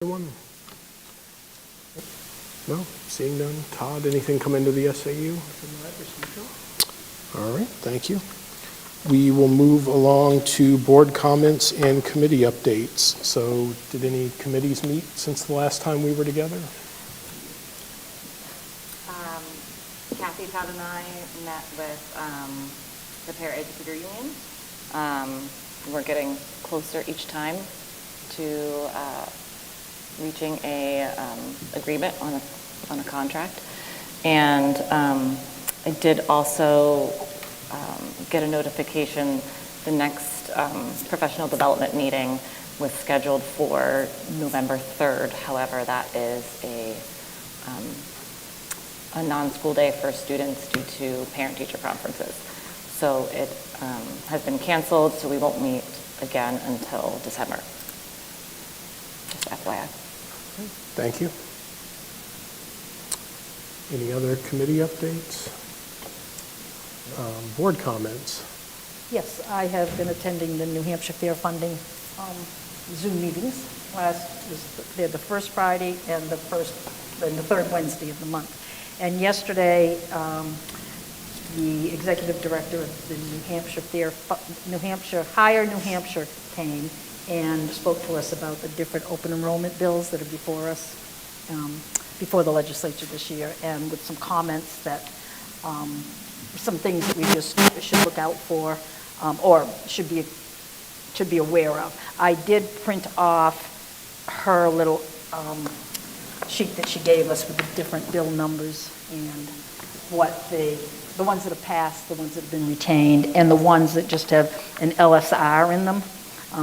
Anyone? No? Seeing none? Todd, anything come into the SAU? All right, thank you. We will move along to board comments and committee updates. So did any committees meet since the last time we were together? Kathy, Todd, and I met with the Para-Educator Union. We're getting closer each time to reaching a agreement on a contract. And I did also get a notification the next professional development meeting was scheduled for November 3rd. However, that is a non-school day for students due to parent-teacher conferences. So it has been canceled, so we won't meet again until December. Just FYI. Thank you. Any other committee updates? Board comments? Yes, I have been attending the New Hampshire Fair Funding Zoom meetings. They're the first Friday and the third Wednesday of the month. And yesterday, the executive director of the New Hampshire Higher New Hampshire came and spoke to us about the different open enrollment bills that are before us, before the legislature this year, and with some comments that some things that we just should look out for or should be aware of. I did print off her little sheet that she gave us with the different bill numbers and what the ones that have passed, the ones that have been retained, and the ones that just have an LSR in them,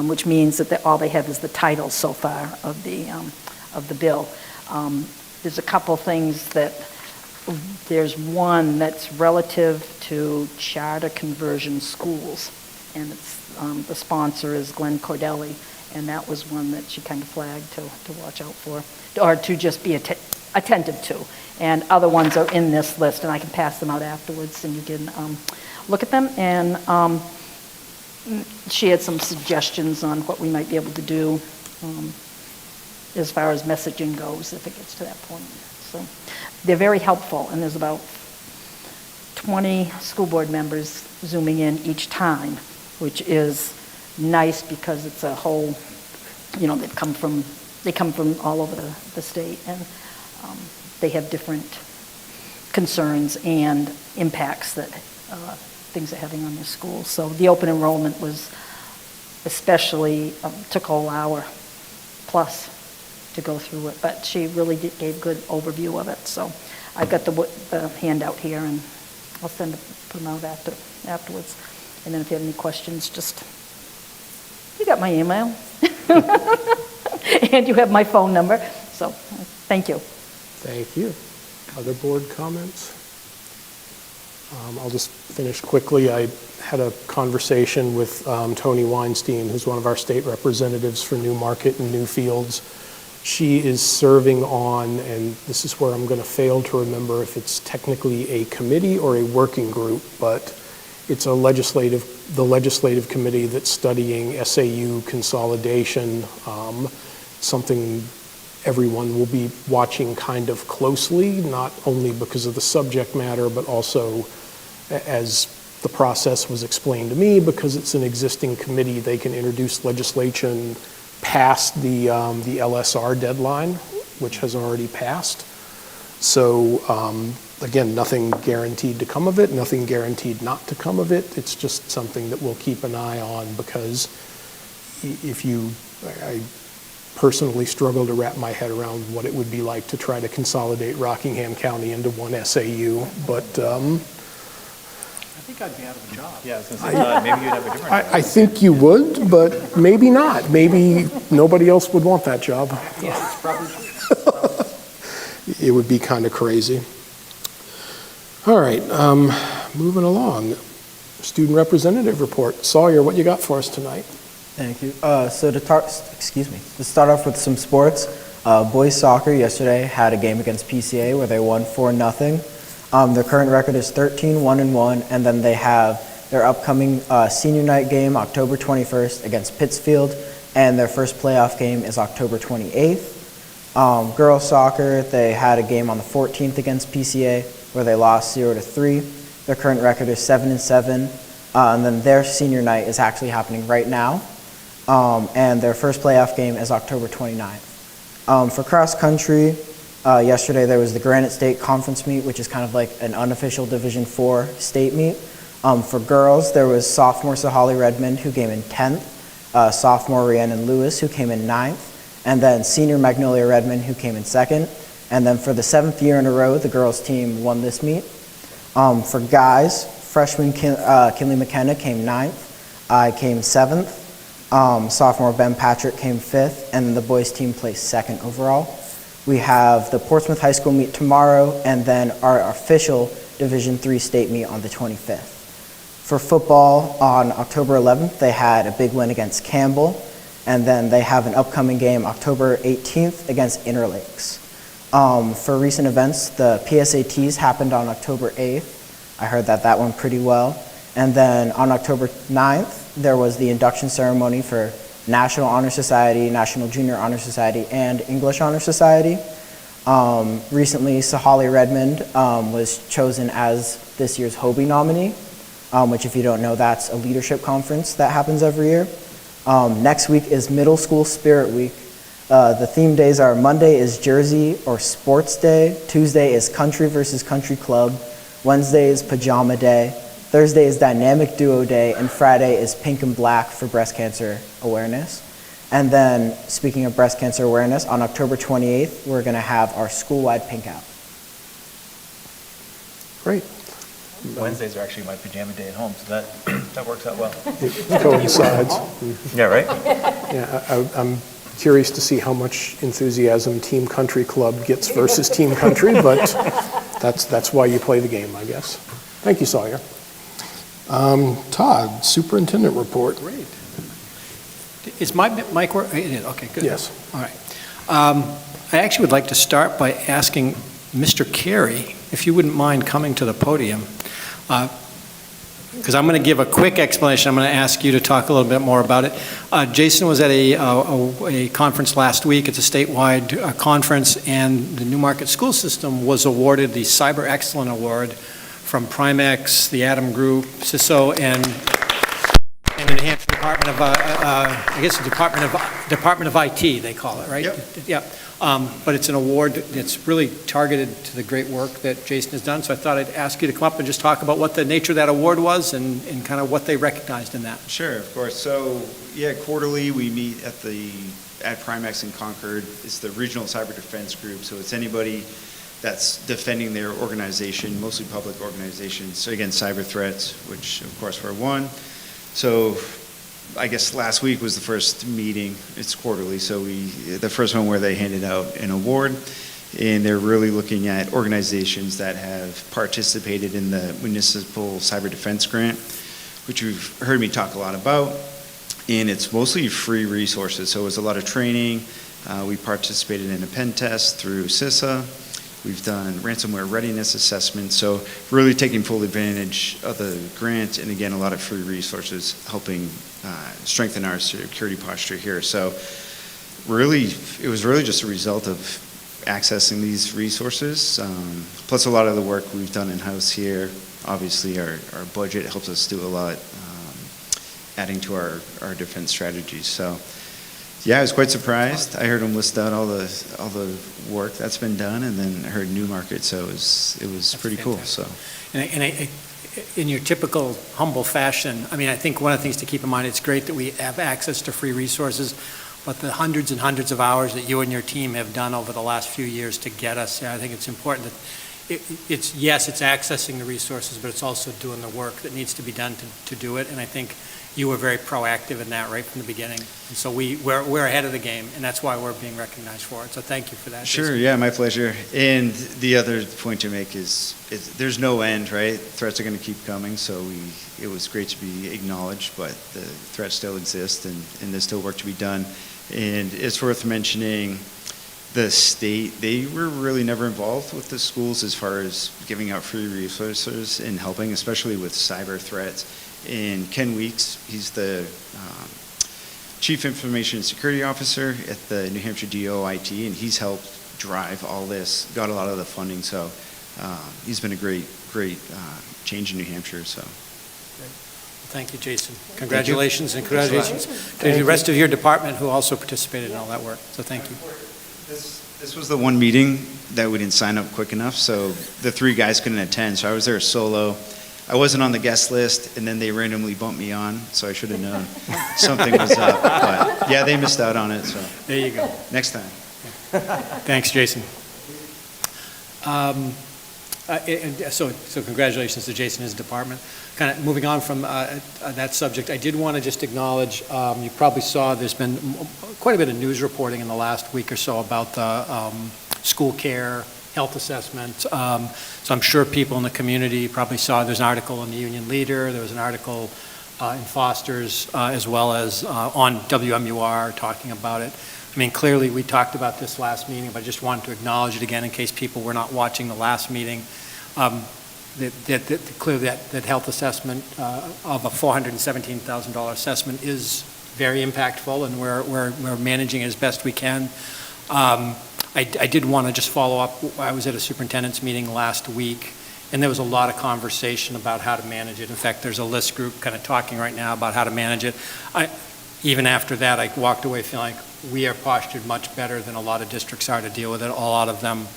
which means that all they have is the title so far of the bill. There's a couple things that, there's one that's relative to charter conversion schools, and it's, the sponsor is Glenn Cordelli, and that was one that she kind of flagged to watch out for, or to just be attentive to. And other ones are in this list, and I can pass them out afterwards, and you can look at them. And she had some suggestions on what we might be able to do as far as messaging goes, if it gets to that point. So they're very helpful, and there's about 20 school board members zooming in each time, which is nice because it's a whole, you know, they come from all over the state, and they have different concerns and impacts that things are having on their schools. So the open enrollment was especially, took a whole hour plus to go through it, but she really gave good overview of it. So I've got the handout here, and I'll put them out afterwards. And then if you have any questions, just, you got my email. And you have my phone number. So thank you. Thank you. Other board comments? I'll just finish quickly. I had a conversation with Tony Weinstein, who's one of our state representatives for Newmarket and Newfields. She is serving on, and this is where I'm going to fail to remember if it's technically a committee or a working group, but it's the legislative committee that's studying SAU consolidation, something everyone will be watching kind of closely, not only because of the subject matter, but also as the process was explained to me, because it's an existing committee, they can introduce legislation past the LSR deadline, which has already passed. So again, nothing guaranteed to come of it, nothing guaranteed not to come of it. It's just something that we'll keep an eye on, because I personally struggle to wrap my head around what it would be like to try to consolidate Rockingham County into one SAU, but I think I'd be out of a job. Yeah, I was going to say, maybe you'd have a different job. I think you would, but maybe not. Maybe nobody else would want that job. Yeah, it's probably true. It would be kind of crazy. All right, moving along. Student representative report. Sawyer, what you got for us tonight? Thank you. So to start off with some sports, boys soccer yesterday had a game against PCA where they won 4-0. Their current record is 13-1-1, and then they have their upcoming senior night game October 21st against Pittsfield, and their first playoff game is October 28th. Girls soccer, they had a game on the 14th against PCA where they lost 0-3. Their current record is 7-7, and then their senior night is actually happening right now, and their first playoff game is October 29th. For cross country, yesterday there was the Granite State Conference meet, which is kind of like an unofficial Division IV state meet. For girls, there was sophomore Sahali Redmond, who came in 10th, sophomore Rhiannon Lewis, who came in 9th, and then senior Magnolia Redmond, who came in 2nd. And then for the 7th year in a row, the girls team won this meet. For guys, freshman Kinley McKenna came 9th, I came 7th, sophomore Ben Patrick came 5th, and the boys team placed 2nd overall. We have the Portsmouth High School meet tomorrow, and then our official Division III state meet on the 25th. For football, on October 11th, they had a big win against Campbell, and then they have an upcoming game October 18th against Interlakes. For recent events, the PSATs happened on October 8th. I heard that went pretty well. And then on October 9th, there was the induction ceremony for National Honor Society, National Junior Honor Society, and English Honor Society. Recently, Sahali Redmond was chosen as this year's Hobie nominee, which if you don't know, that's a leadership conference that happens every year. Next week is Middle School Spirit Week. The theme days are Monday is Jersey or Sports Day, Tuesday is Country versus Country Club, Wednesday is Pajama Day, Thursday is Dynamic Duo Day, and Friday is Pink and Black for breast cancer awareness. And then, speaking of breast cancer awareness, on October 28th, we're going to have our school-wide pink out. Great. Wednesdays are actually my pajama day at home, so that works out well. It coincides. Yeah, right? Yeah, I'm curious to see how much enthusiasm Team Country Club gets versus Team Country, but that's why you play the game, I guess. Thank you, Sawyer. Todd, Superintendent Report. Great. Is my mic work? It is, okay, good. Yes. All right. I actually would like to start by asking Mr. Carey, if you wouldn't mind coming to the podium, because I'm going to give a quick explanation. I'm going to ask you to talk a little bit more about it. Jason was at a conference last week. It's a statewide conference, and the Newmarket school system was awarded the Cyber Excellent Award from Primex, the Adam Group, CISO, and the New Hampshire Department of, I guess the Department of IT, they call it, right? Yep. Yeah. But it's an award that's really targeted to the great work that Jason has done. So I thought I'd ask you to come up and just talk about what the nature of that award was and kind of what they recognized in that. Sure, of course. So, yeah, quarterly we meet at Primex in Concord. It's the Regional Cyber Defense Group. So it's anybody that's defending their organization, mostly public organizations, so against cyber threats, which of course we're one. So I guess last week was the first meeting. It's quarterly, so the first one where they handed out an award, and they're really looking at organizations that have participated in the Municipal Cyber Defense Grant, which you've heard me talk a lot about, and it's mostly free resources. So it was a lot of training. We participated in a pen test through CISA. We've done ransomware readiness assessments, so really taking full advantage of the grant, and again, a lot of free resources helping strengthen our security posture here. So really, it was really just a result of accessing these resources, plus a lot of the work we've done in-house here. Obviously, our budget helps us do a lot, adding to our defense strategies. So yeah, I was quite surprised. I heard them list out all the work that's been done, and then I heard Newmarket, so it was pretty cool. So, And in your typical humble fashion, I mean, I think one of the things to keep in mind, it's great that we have access to free resources, but the hundreds and hundreds of hours that you and your team have done over the last few years to get us there, I think it's important that it's accessing the resources, but it's also doing the work that needs to be done to do it. And I think you were very proactive in that right from the beginning. And so we're ahead of the game, and that's why we're being recognized for it. So thank you for that. Sure, Jason. yeah, my pleasure. And the other point to make is there's no end, right? Threats are going to keep coming, so it was great to be acknowledged, but the threats still exist, and there's still work to be done. And it's worth mentioning the state, they were really never involved with the schools as far as giving out free resources and helping, especially with cyber threats. And Ken Weeks, he's the Chief Information and Security Officer at the New Hampshire DOIT, and he's helped drive all this, got a lot of the funding, so he's been a great change in New Hampshire, so. Thank you, Jason. Congratulations, and congratulations to the rest of your department who also participated in all that work, so thank you. This was the one meeting that we didn't sign up quick enough, so the 3 guys couldn't attend, so I was there solo. I wasn't on the guest list, and then they randomly bumped me on, so I should have known something was up. But yeah, they missed out on it, so. There you go. Next time. Thanks, Jason. So congratulations to Jason and his department. Kind of moving on from that subject, I did want to just acknowledge, you probably saw there's been quite a bit of news reporting in the last week or so about the school care health assessment. So I'm sure people in the community probably saw there's an article in the Union Leader, there was an article in Foster's, as well as on WMUR talking about it. I mean, clearly we talked about this last meeting, but I just wanted to acknowledge it again in case people were not watching the last meeting. Clearly that health assessment of a $417,000 assessment is very impactful, and we're managing it as best we can. I did want to just follow up. I was at a superintendent's meeting last week, and there was a lot of conversation about how to manage it. In fact, there's a list group kind of talking right now about how to manage it. Even after that, I walked away feeling like we are postured much better than a lot of districts are to deal with it. A lot of them,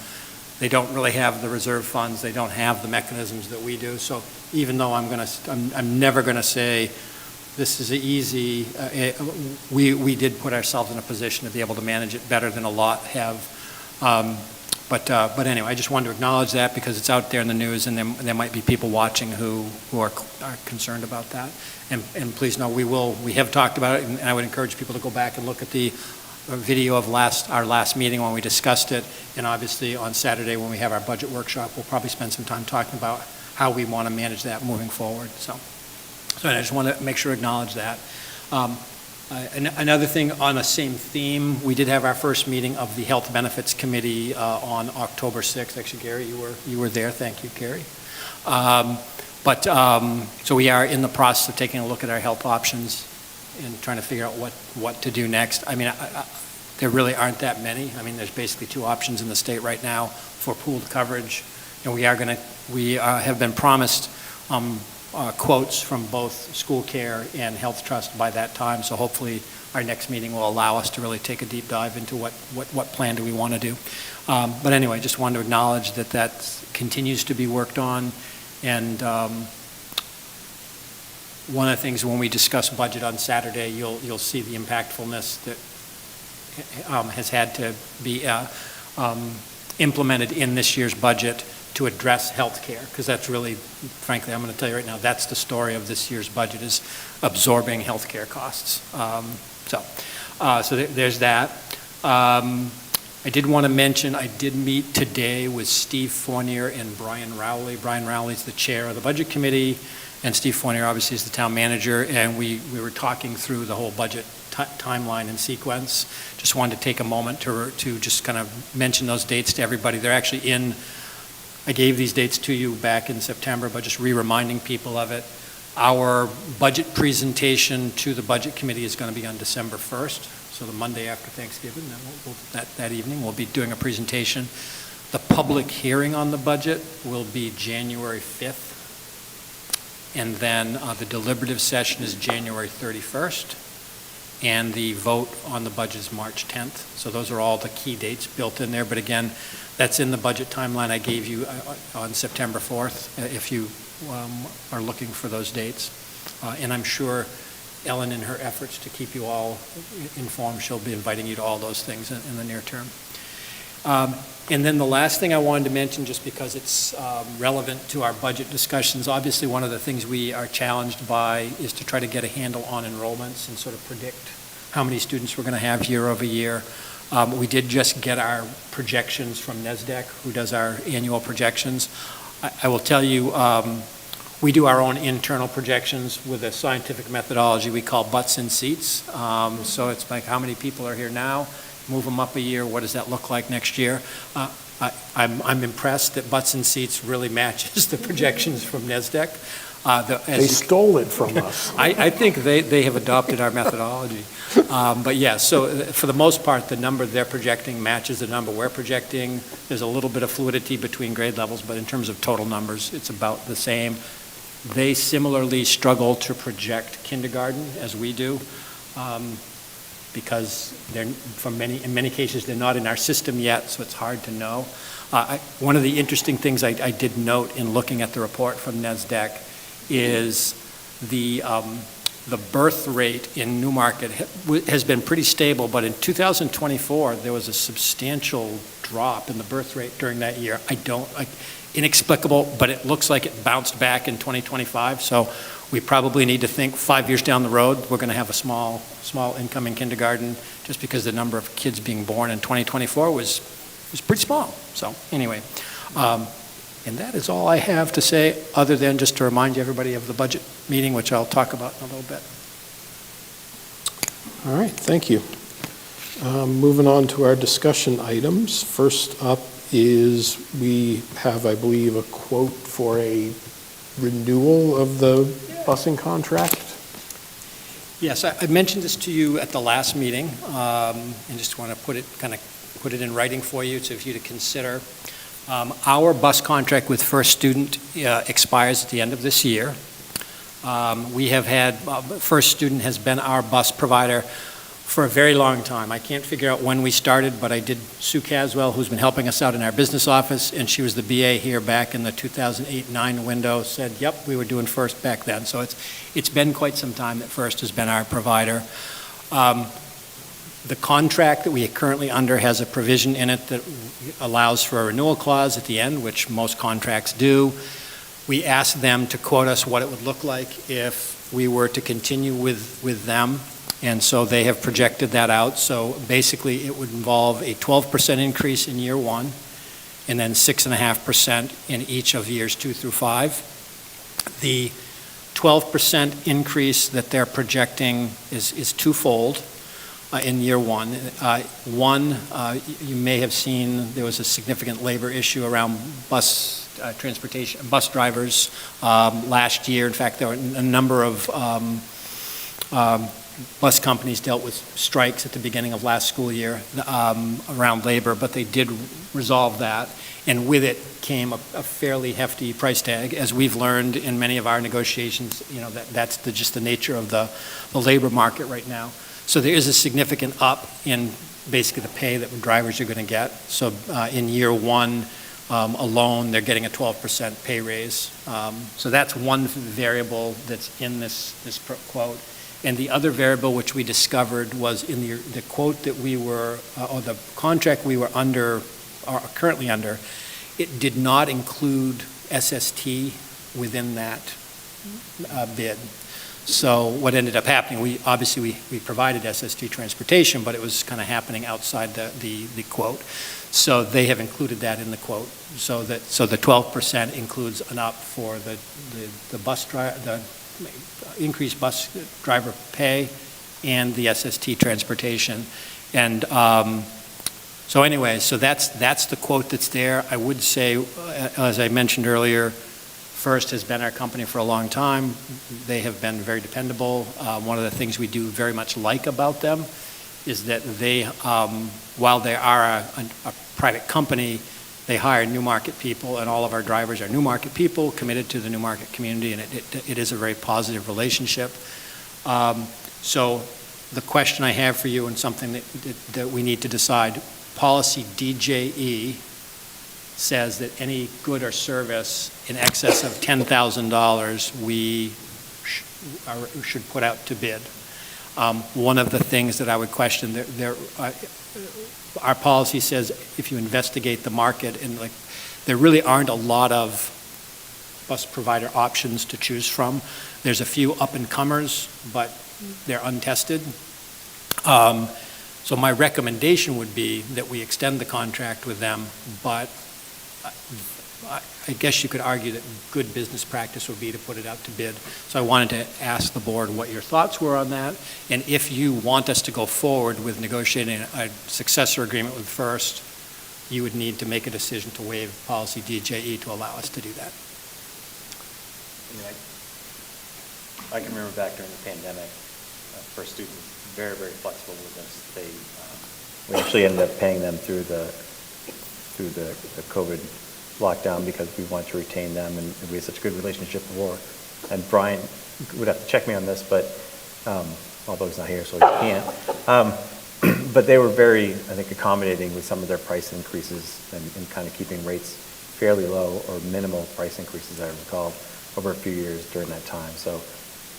they don't really have the reserve funds. They don't have the mechanisms that we do. So even though I'm never going to say this is easy, we did put ourselves in a position to be able to manage it better than a lot have. But anyway, I just wanted to acknowledge that because it's out there in the news, and there might be people watching who are concerned about that. And please know we have talked about it, and I would encourage people to go back and look at the video of our last meeting when we discussed it, and obviously on Saturday when we have our budget workshop, we'll probably spend some time talking about how we want to manage that moving forward. So I just want to make sure to acknowledge that. Another thing on the same theme, we did have our first meeting of the Health Benefits Committee on October 6th. Actually, Gary, you were there. Thank you, Gary. So we are in the process of taking a look at our health options and trying to figure out what to do next. I mean, there really aren't that many. I mean, there's basically 2 options in the state right now for pooled coverage, and we have been promised quotes from both school care and health trust by that time. So hopefully our next meeting will allow us to really take a deep dive into what plan do we want to do. But anyway, just wanted to acknowledge that continues to be worked on. And one of the things when we discuss budget on Saturday, you'll see the impactfulness that has had to be implemented in this year's budget to address health care, because that's really, frankly, I'm going to tell you right now, that's the story of this year's budget, is absorbing health care costs. So there's that. I did want to mention, I did meet today with Steve Fournier and Brian Rowley. Brian Rowley is the chair of the budget committee, and Steve Fournier obviously is the town manager, and we were talking through the whole budget timeline and sequence. Just wanted to take a moment to just kind of mention those dates to everybody. They're actually I gave these dates to you back in September, but just reminding people of it. Our budget presentation to the budget committee is going to be on December 1st, so the Monday after Thanksgiving. That evening we'll be doing a presentation. The public hearing on the budget will be January 5th, and then the deliberative session is January 31st, and the vote on the budget is March 10th. So those are all the key dates built in there, but again, that's in the budget timeline I gave you on September 4th, if you are looking for those dates. And I'm sure Ellen, in her efforts to keep you all informed, she'll be inviting you to all those things in the near term. And then the last thing I wanted to mention, just because it's relevant to our budget discussions, obviously one of the things we are challenged by is to try to get a handle on enrollments and sort of predict how many students we're going to have year over year. We did just get our projections from NSDEC, who does our annual projections. I will tell you, we do our own internal projections with a scientific methodology we call butts in seats. So it's like, how many people are here now? Move them up a year, what does that look like next year? I'm impressed that butts in seats really matches the projections from NSDEC. They stole it from us. I think they have adopted our methodology. But yeah, so for the most part, the number they're projecting matches the number we're projecting. There's a little bit of fluidity between grade levels, but in terms of total numbers, it's about the same. They similarly struggle to project kindergarten as we do, because in many cases, they're not in our system yet, so it's hard to know. One of the interesting things I did note in looking at the report from NESDEC is the birth rate in Newmarket has been pretty stable, but in 2024, there was a substantial drop in the birth rate during that year. Inexplicable, but it looks like it bounced back in 2025, so we probably need to think 5 years down the road, we're going to have a small income in kindergarten, just because the number of kids being born in 2024 was pretty small. So anyway, and that is all I have to say, other than just to remind you, everybody, of the budget meeting, which I'll talk about in a little bit. All right, thank you. Moving on to our discussion items. First up is we have, I believe, a quote for a renewal of the busing contract. Yes, I mentioned this to you at the last meeting, and just want to put it in writing for you, so for you to consider. Our bus contract with First Student expires at the end of this year. We have had, First Student has been our bus provider for a very long time. I can't figure out when we started, but I did. Sue Caswell, who's been helping us out in our business office, and she was the BA here back in the 2008-9 window, said, yep, we were doing First back then. So it's been quite some time that First has been our provider. The contract that we are currently under has a provision in it that allows for a renewal clause at the end, which most contracts do. We asked them to quote us what it would look like if we were to continue with them. And so they have projected that out. So basically, it would involve a 12% increase in year one, and then 6.5% in each of years 2 through 5. The 12% increase that they're projecting is twofold in year one. You may have seen there was a significant labor issue around bus drivers last year. In fact, there were a number of bus companies dealt with strikes at the beginning of last school year around labor, but they did resolve that, and with it came a fairly hefty price tag. As we've learned in many of our negotiations, that's just the nature of the labor market right now. So there is a significant up in basically the pay that drivers are going to get. So in year one alone, they're getting a 12% pay raise. So that's one variable that's in this quote. And the other variable which we discovered was in the quote that we were, or the contract we were under, or currently under, it did not include SST within that bid. So what ended up happening, we provided SST transportation, but it was kind of happening outside the quote. So they have included that in the quote. So the 12% includes an up for the bus driver, the increased bus driver pay and the SST transportation. And so anyway, so that's the quote that's there. I would say, as I mentioned earlier, First has been our company for a long time. They have been very dependable. One of the things we do very much like about them is that they, while they are a private company, they hire Newmarket people, and all of our drivers are Newmarket people committed to the Newmarket community, and it is a very positive relationship. So the question I have for you, and something that we need to decide, policy DJE says that any good or service in excess of $10,000 we should put out to bid. One of the things that I would question, our policy says if you investigate the market, and there really aren't a lot of bus provider options to choose from. There's a few up-and-comers, but they're untested. So my recommendation would be that we extend the contract with them, but I guess you could argue that good business practice would be to put it out to bid. So I wanted to ask the board what your thoughts were on that, and if you want us to go forward with negotiating a successor agreement with First, you would need to make a decision to waive policy DJE to allow us to do that. I can remember back during the pandemic, for students, very, very flexible with this. We actually ended up paying them through the COVID lockdown because we wanted to retain them, and we had such a good relationship before. And Brian would have to check me on this, but although he's not here, so he can't. But they were very, I think, accommodating with some of their price increases and kind of keeping rates fairly low or minimal price increases, I recall, over a few years during that time. So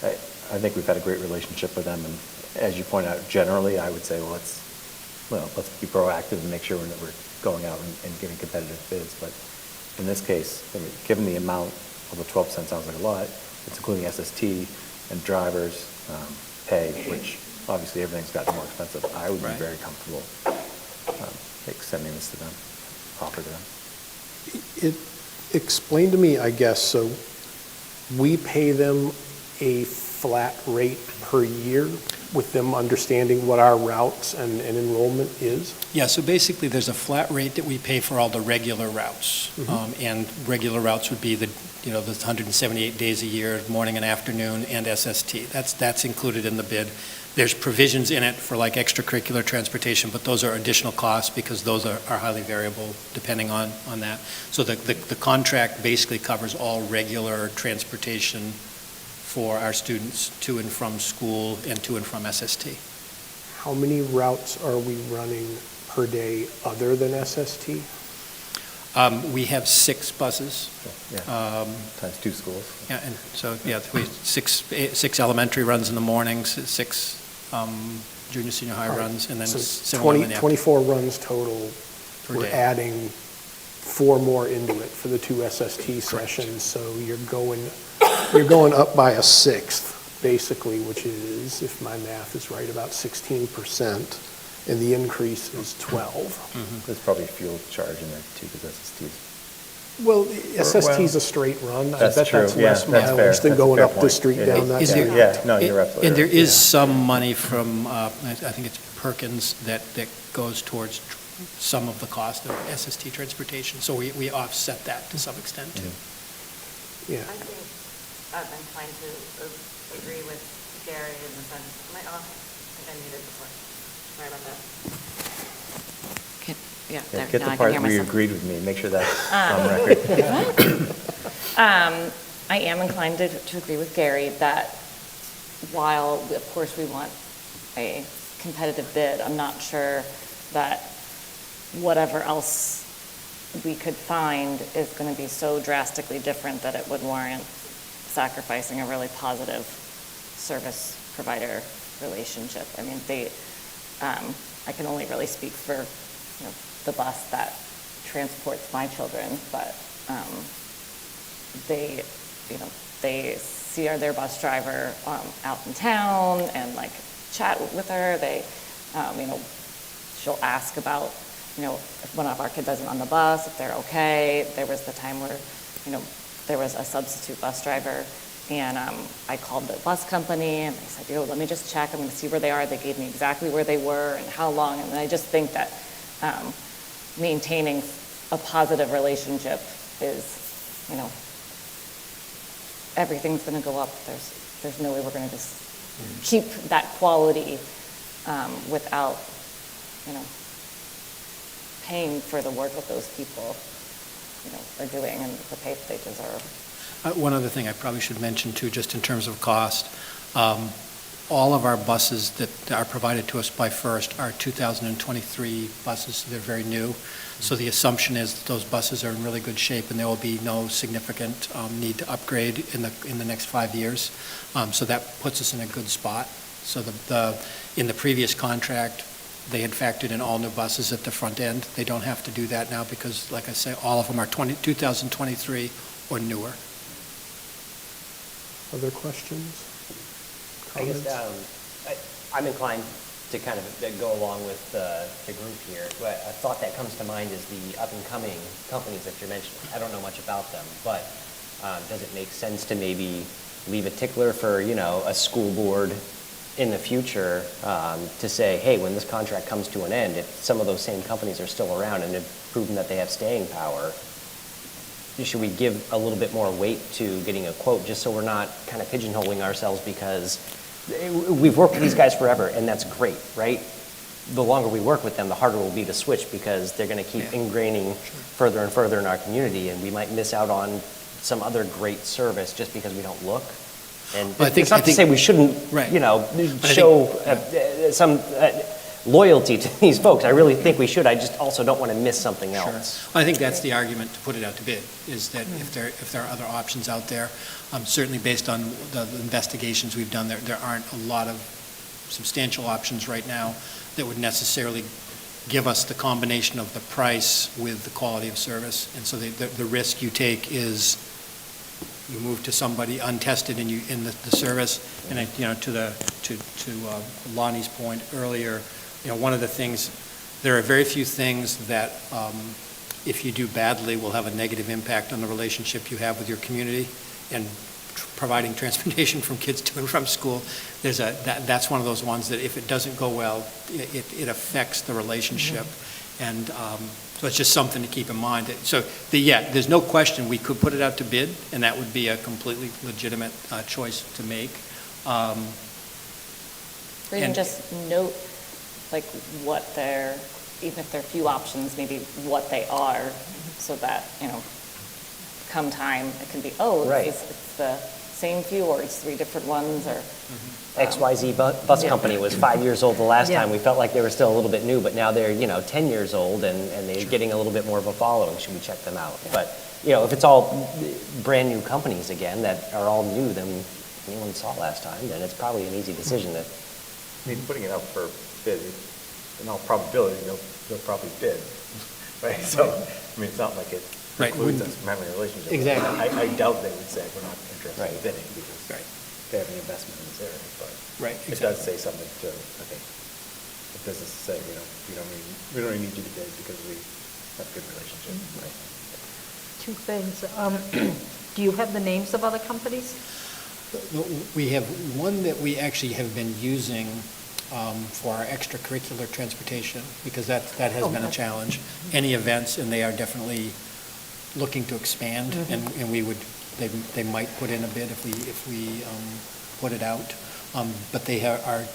I think we've had a great relationship with them. And as you point out, generally, I would say, well, let's be proactive and make sure that we're going out and getting competitive bids. But in this case, I mean, given the amount, although 12% sounds like a lot, it's including SST and drivers pay, which obviously everything's gotten more expensive. I would be very comfortable extending this to them, offer to them. Explain to me, I guess, so we pay them a flat rate per year with them understanding what our routes and enrollment is? Yeah, so basically there's a flat rate that we pay for all the regular routes. And regular routes would be the 178 days a year, morning and afternoon, and SST. That's included in the bid. There's provisions in it for like extracurricular transportation, but those are additional costs because those are highly variable depending on that. So the contract basically covers all regular transportation for our students to and from school and to and from SST. How many routes are we running per day other than SST? We have 6 buses. Times 2 schools. Yeah, and so, six elementary runs in the mornings, 6 junior, senior high runs, and then So similar in the afternoon. 24 runs total. Per We're day. adding 4 more into it for the 2 SST sessions, so you're going up by a sixth, basically, which is, if my math is right, about 16%, and the increase is 12. There's probably a fuel charge in there too, because SST's. Well, SST's a straight run. I That's bet true. that's Yeah, less that's fair. mileage than That's a going fair up the point. street It down is. that Is street. there- Yeah, no, you're absolutely And there right. is some money from, I think it's Perkins, that goes towards some of the cost of SST transportation. So we offset that to some extent. Yeah. I think I'm inclined to agree with Gary in the sense, I think I muted before. Sorry about that. Yeah, There, get now the I can part hear where you myself. agreed with me, make sure that's on record. I am inclined to agree with Gary that while, of course, we want a competitive bid, I'm not sure that whatever else we could find is going to be so drastically different that it would warrant sacrificing a really positive service provider relationship. I mean, I can only really speak for the bus that transports my children, but they see their bus driver out in town and like chat with her. They, she'll ask about, if one of our kids isn't on the bus, if they're okay. There was the time where, there was a substitute bus driver, and I called the bus company and they said, let me just check. I'm going to see where they are. They gave me exactly where they were and how long. And I just think that maintaining a positive relationship is, everything's going to go up. There's no way we're going to just keep that quality without, paying for the work that those people, are doing and the pay that they deserve. One other thing I probably should mention too, just in terms of cost, all of our buses that are provided to us by FIRST are 2023 buses. They're very new. So the assumption is that those buses are in really good shape and there will be no significant need to upgrade in the next 5 years. So that puts us in a good spot. So in the previous contract, they had factored in all new buses at the front end. They don't have to do that now because, like I say, all of them are 2023 or newer. Other questions? I Comments? guess I'm inclined to kind of go along with the group here. A thought that comes to mind is the up-and-coming companies that you're mentioning. I don't know much about them, but does it make sense to maybe leave a tickler for, a school board in the future to say, hey, when this contract comes to an end, if some of those same companies are still around and have proven that they have staying power, should we give a little bit more weight to getting a quote, just so we're not kind of pigeonholing ourselves, because we've worked with these guys forever, and that's great, right? The longer we work with them, the harder it will be to switch, because they're going to keep ingraining further and further in our community, and we might miss out on some other great service just because we don't look. And Well, it's not to say we shouldn't, Right. you know, show some loyalty to these folks. I really think we should. I just also don't want to miss something else. Well, I think that's the argument to put it out to bid, is that if there are other options out there, certainly based on the investigations we've done, there aren't a lot of substantial options right now that would necessarily give us the combination of the price with the quality of service. And so the risk you take is you move to somebody untested in the service. And to Lonnie's point earlier, one of the things, there are very few things that if you do badly will have a negative impact on the relationship you have with your community. And providing transportation from kids to and from school, that's one of those ones that if it doesn't go well, it affects the relationship. And so it's just something to keep in mind. So there's no question we could put it out to bid, and that would be a completely legitimate choice to make. Or even just note, like, what even if there are few options, maybe what they are, so that, come time, it can be, Right. it's the same few, or it's 3 different ones, or... XYZ bus company was 5 years old the last time. We felt like they were still a little bit new, but now they're, 10 years old, and they're getting a little bit more of a following. Should we check them out? But, if it's all brand new companies again that are all new than anyone saw last time, then it's probably an easy decision to... I mean, putting it up for bid, in all probability, they'll probably bid, right? So, it's not like it precludes us from having a relationship. Exactly. I doubt they would say we're not interested Right. in bidding, because they have an investment in this area, but it does say something to, I think, the business to say, we don't really need you to bid because we have a good relationship, right? 2 things. Do you have the names of other companies? We have one that we actually have been using for our extracurricular transportation, because that has been a challenge. Any events, and they are definitely looking to expand, and they might put in a bid if we put it out. But they are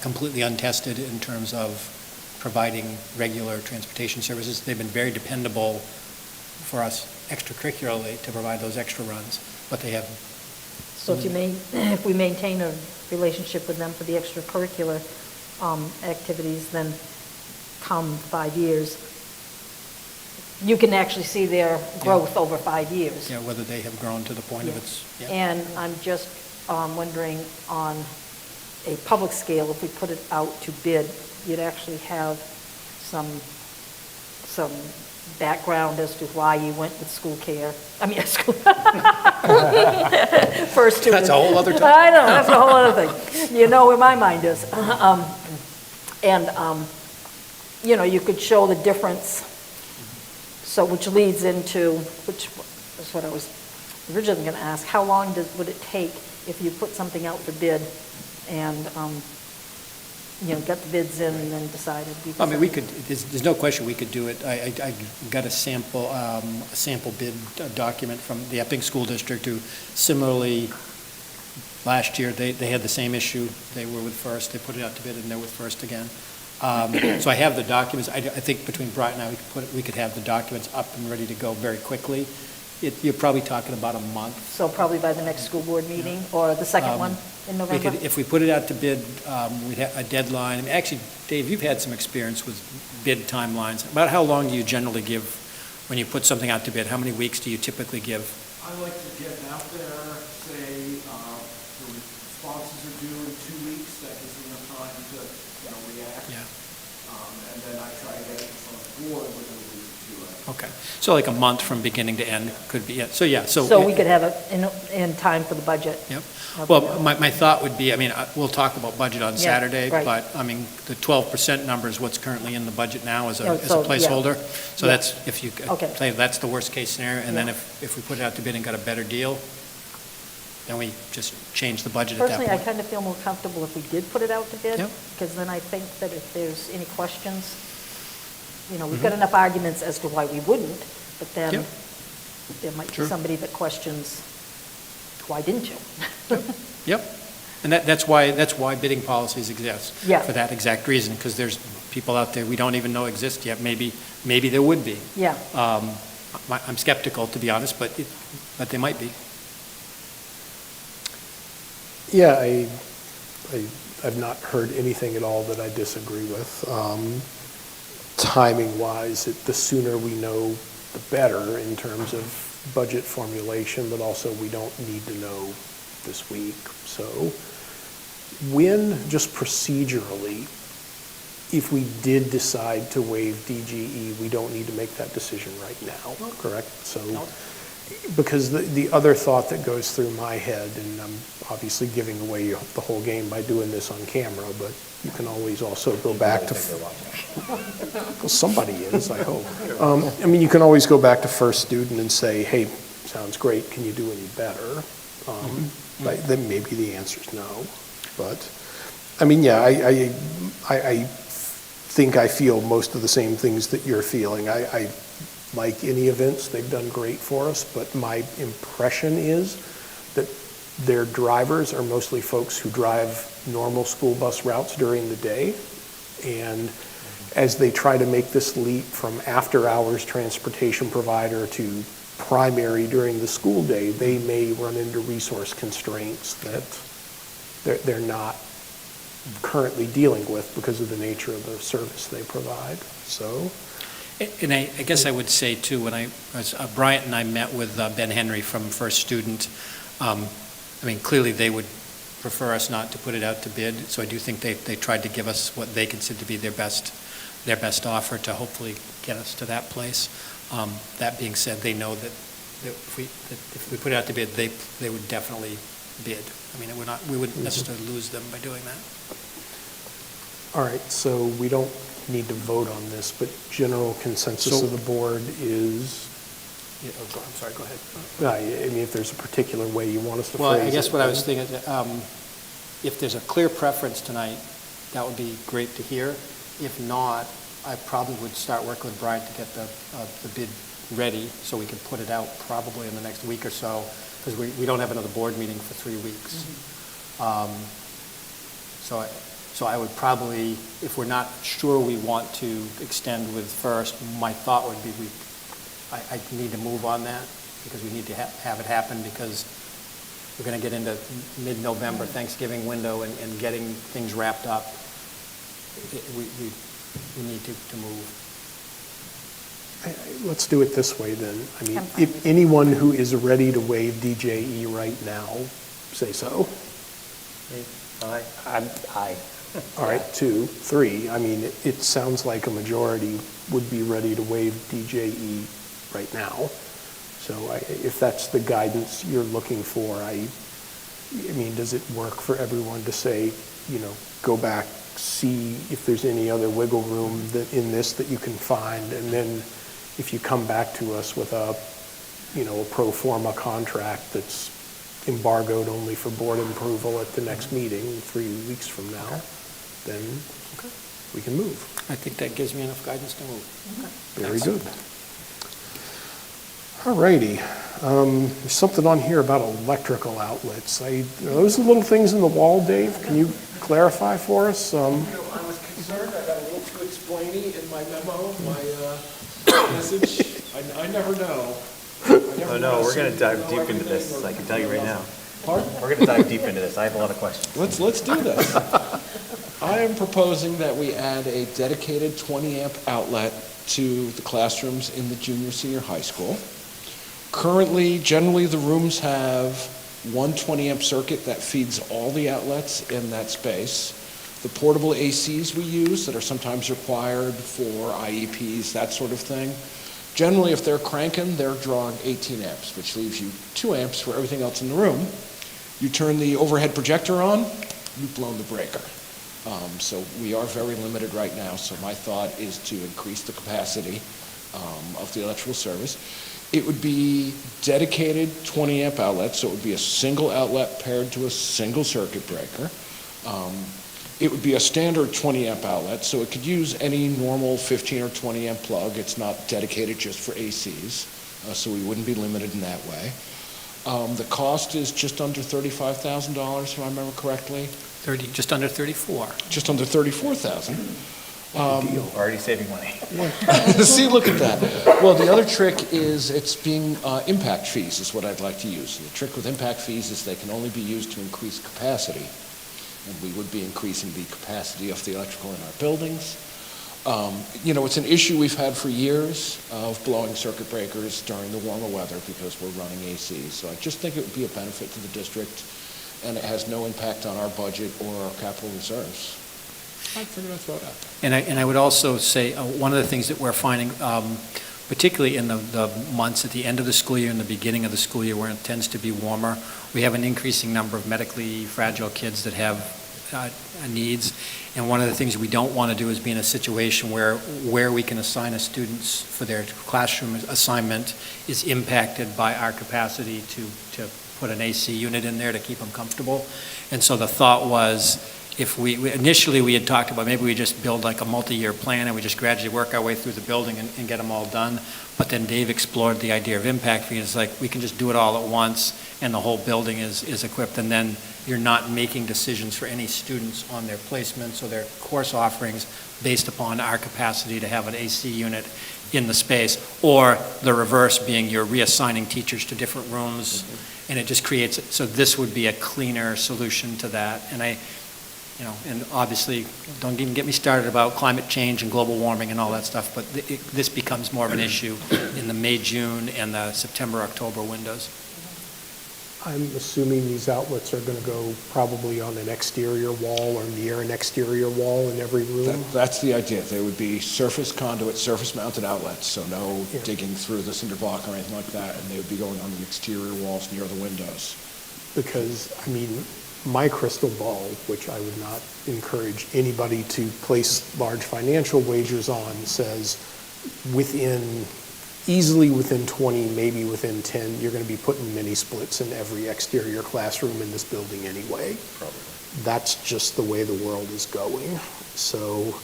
completely untested in terms of providing regular transportation services. They've been very dependable for us extracurricularly to provide those extra runs, but they have... So if we maintain a relationship with them for the extracurricular activities, then come 5 years, you can actually see their growth over 5 years. Yeah, whether they have grown to the point of its... Yeah. And I'm just wondering, on a public scale, if we put it out to bid, you'd actually have some background as to why you went with school care. First student. That's a whole other topic. I know, that's a whole other thing. You know where my mind is. You could show the difference, so which leads into, which is what I was originally going to ask, how long would it take if you put something out for bid and, got the bids in and then decided? we could, there's no question we could do it. I got a sample bid document from the Epping School District, who similarly, last year, they had the same issue. They were with First, they put it out to bid, and they're with First again. So I have the documents. I think between Brian and I, we could have the documents up and ready to go very quickly. You're probably talking about a month. So probably by the next school board meeting, or the second one in November? If we put it out to bid, we'd have a deadline. Actually, Dave, you've had some experience with bid timelines. About how long do you generally give when you put something out to bid? How many weeks do you typically give? I like to get out there, say, the responses are due in 2 weeks. That gives me enough time to, react. Yeah. And then I try to get it in front of the board within a week or 2. Okay. So like a month from beginning to end could be, So we could have it in time for the budget. Yep. Well, my thought would be, we'll talk about budget on Saturday, right. but, the 12% number is what's currently in the budget now as a So, placeholder. So Yeah. that's, if you Okay. say that's the worst-case scenario, and then Yeah. if we put it out to bid and got a better deal, then we just change the budget at that Personally, I point. kind of feel more comfortable if we did put it out to bid, Yep. because then I think that if there's any questions, we've Mm-hmm. got enough arguments as to why we wouldn't, but then Yep. there might be Sure. somebody that questions, why didn't you? Yep. And that's why bidding policies exist. Yeah. For that exact reason, because there's people out there we don't even know exist yet. Maybe there would be. Yeah. I'm skeptical, to be honest, but they might be. Yeah, I've not heard anything at all that I disagree with. Timing-wise, the sooner we know, the better in terms of budget formulation, but also we don't need to know this week. So when, just procedurally, if we did decide to waive DGE, we don't need to make that decision right now, correct? So, because the other thought that goes through my head, and I'm obviously giving away the whole game by doing this on camera, but you can always also go back to, well, somebody is, I hope. I mean, you can always go back to first student and say, hey, sounds great, can you do any better? Right, then maybe the answer is no, but, I mean, yeah, I think I feel most of the same things that you're feeling. I like any events, they've done great for us, but my impression is that their drivers are mostly folks who drive normal school bus routes during the day, and as they try to make this leap from after-hours transportation provider to primary during the school day, they may run into resource constraints that they're not currently dealing with because of the nature of the service they provide. So, And I guess I would say, too, when Bryant and I met with Ben Henry from First Student, I mean, clearly they would prefer us not to put it out to bid, so I do think they tried to give us what they consider to be their best offer to hopefully get us to that place. That being said, they know that if we put it out to bid, they would definitely bid. I mean, we wouldn't necessarily lose them by doing that. all right, so we don't need to vote on this, but general consensus of the board is, I'm sorry, go ahead. I mean, if there's a particular way you want us to phrase it. Well, I guess what I was thinking, if there's a clear preference tonight, that would be great to hear. If not, I probably would start working with Brian to get the bid ready so we can put it out probably in the next week or so, because we don't have another board meeting for 3 weeks. So I would probably, if we're not sure we want to extend with First, my thought would be I need to move on that because we need to have it happen because we're going to get into mid-November Thanksgiving window and getting things wrapped up. We need to move. Let's do it this way then. I mean, I'm fine if with it. anyone who is ready to waive DJE right now, say so. Aye. All right, 2, 3. I mean, it sounds like a majority would be ready to waive DJE right now. So if that's the guidance you're looking for, I mean, does it work for everyone to say, go back, see if there's any other wiggle room in this that you can find, and then if you come back to us with a pro forma contract that's embargoed only for board approval at the next meeting 3 weeks from now, then we can move. I think that gives me enough guidance to move. Very good. All righty. There's something on here about electrical outlets. Are those the little things in the wall, Dave? Can you clarify for us? I was concerned, I got a little too explainy in my memo, my message. I never know. Oh, no, we're going to dive deep into this, I can tell you right now. Pardon? We're going to dive deep into this. I have a lot of questions. Let's do this. I am proposing that we add a dedicated 20-amp outlet to the classrooms in the junior, senior high school. Currently, generally, the rooms have one 20-amp circuit that feeds all the outlets in that space. The portable ACs we use that are sometimes required for IEPs, that sort of thing. Generally, if they're cranking, they're drawing 18 amps, which leaves you 2 amps for everything else in the room. You turn the overhead projector on, you've blown the breaker. So we are very limited right now, so my thought is to increase the capacity of the electrical service. It would be dedicated 20-amp outlets, so it would be a single outlet paired to a single circuit breaker. It would be a standard 20-amp outlet, so it could use any normal 15 or 20-amp plug. It's not dedicated just for ACs. so we wouldn't be limited in that way. The cost is just under $35,000, if I remember correctly, Just under 34. just under $34,000. Already saving money. See, look at that. Well, the other trick is it's being impact fees is what I'd like to use. The trick with impact fees is they can only be used to increase capacity, and we would be increasing the capacity of the electrical in our buildings. It's an issue we've had for years of blowing circuit breakers during the warmer weather because we're running AC. So I just think it would be a benefit to the district, and it has no impact on our budget or our capital reserves. I figured I'd throw it out there. And I would also say, one of the things that we're finding, particularly in the months at the end of the school year and the beginning of the school year where it tends to be warmer, we have an increasing number of medically fragile kids that have needs. And one of the things we don't want to do is be in a situation where we can assign a students for their classroom assignment is impacted by our capacity to put an AC unit in there to keep them comfortable. And so the thought was, if initially we had talked about maybe we just build like a multi-year plan and we just gradually work our way through the building and get them all done. But then Dave explored the idea of impact fees. It's like we can just do it all at once and the whole building is equipped, and then you're not making decisions for any students on their placements or their course offerings based upon our capacity to have an AC unit in the space, or the reverse being you're reassigning teachers to different rooms, and it just creates, so this would be a cleaner solution to that. And and obviously, don't even get me started about climate change and global warming and all that stuff, but this becomes more of an issue in the May, June, and the September, October windows. I'm assuming these outlets are going to go probably on an exterior wall or near an exterior wall in every room. That's the idea. They would be surface conduit, surface-mounted outlets, so no digging through the cinder block or anything like that, and they would be going on the exterior walls near the windows. Because, my crystal ball, which I would not encourage anybody to place large financial wagers on, says easily within 20, maybe within 10, you're going to be putting mini splits in every exterior classroom in this building anyway. Probably. That's just the way the world is going. So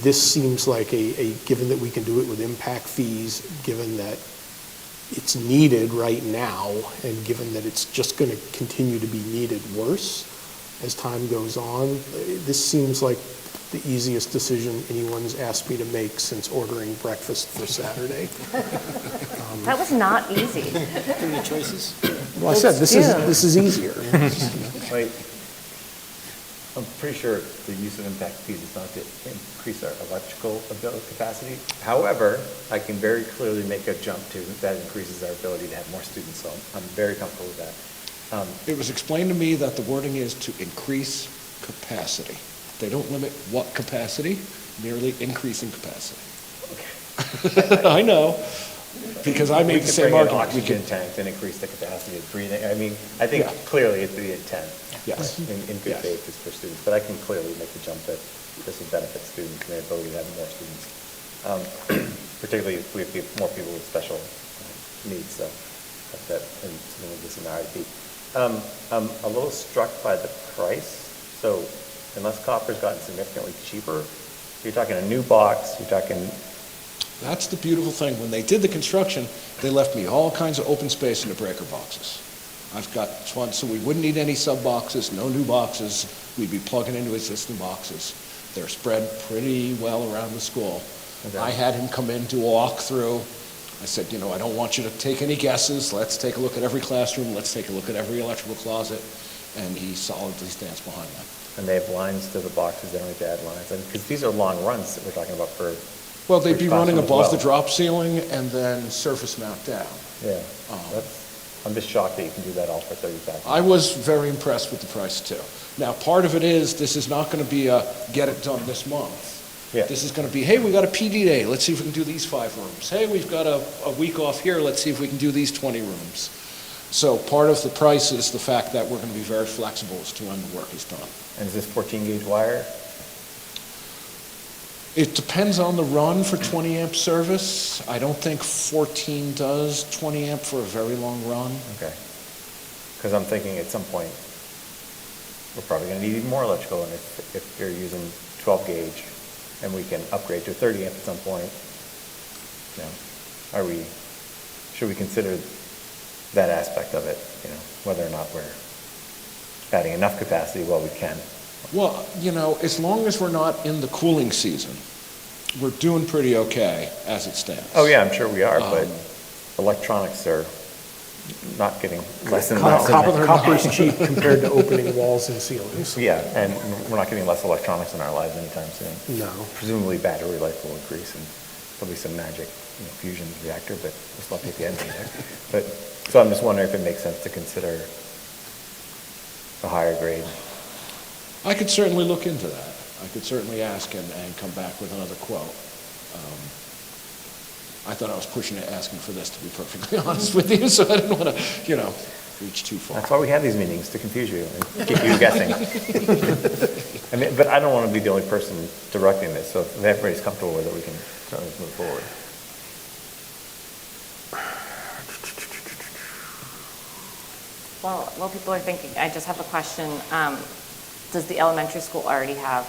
this seems like given that we can do it with impact fees, given that it's needed right now, and given that it's just going to continue to be needed worse as time goes on, this seems like the easiest decision anyone's asked me to make since ordering breakfast for Saturday. That was not easy. Too many choices? Well, I said, this is easier. Wait, I'm pretty sure the use of impact fees is not to increase our electrical capacity. However, I can very clearly make a jump to that increases our ability to have more students, so I'm very comfortable with that. It was explained to me that the wording is to increase capacity. They don't limit what capacity, merely increasing capacity. Okay. I know, because I made the same argument. We could bring an oxygen tank and increase the capacity of breathing. I think clearly it's the intent. Yes. In good faith is for students, but I can clearly make the jump that this will benefit students and their ability to have more students, particularly if we have more people with special needs. So that and this in the RIP. I'm a little struck by the price. So unless copper's gotten significantly cheaper, you're talking a new box. You're talking. That's the beautiful thing. When they did the construction, they left me all kinds of open space in the breaker boxes. I've got one, so we wouldn't need any sub boxes, no new boxes. We'd be plugging into existing boxes. They're spread pretty well around the school. Okay. I had him come in, do a walkthrough. I said, I don't want you to take any guesses. Let's take a look at every classroom. Let's take a look at every electrical closet. And he solidly stands behind that. And they have lines to the boxes. They don't have to add lines. Because these are long runs that we're talking about for. Well, they'd be running above the drop ceiling and then surface mount down. Yeah. I'm just shocked that you can do that all for $30,000. I was very impressed with the price too. Now, part of it is this is not going to be a get it done this month. Yeah. This is going to be, hey, we got a PD day. Let's see if we can do these 5 rooms. Hey, we've got a week off here. Let's see if we can do these 20 rooms. So part of the price is the fact that we're going to be very flexible as to when the work is done. And is this 14-gauge wire? It depends on the run for 20 amp service. I don't think 14 does 20 amp for a very long run. Okay. Because I'm thinking at some point, we're probably going to need even more electrical, and if you're using 12 gauge and we can upgrade to 30 amp at some point, are we should we consider that aspect of it, you know, whether or not we're adding enough capacity while we can? Well, you know, as long as we're not in the cooling season, we're doing pretty okay as it stands. Oh, yeah, I'm sure we are, but Um, electronics are not getting less and less. Copper's cheap compared to opening walls and ceilings. Yeah, and we're not getting less electronics in our lives anytime soon. No. Presumably battery life will increase and there'll be some magic, you know, fusion reactor, but we'll still have to get the engine there. But, so I'm just wondering if it makes sense to consider a higher grade. I could certainly look into that. I could certainly ask and come back with another quote. I thought I was pushing it, asking for this, to be perfectly honest with you, so I didn't want to, you know, reach too far. That's why we have these meetings, to confuse you and keep you guessing. I mean, but I don't want to be the only person directing this, so if everybody's comfortable with it, we can certainly move forward. While people are thinking, I just have a question. Does the elementary school already have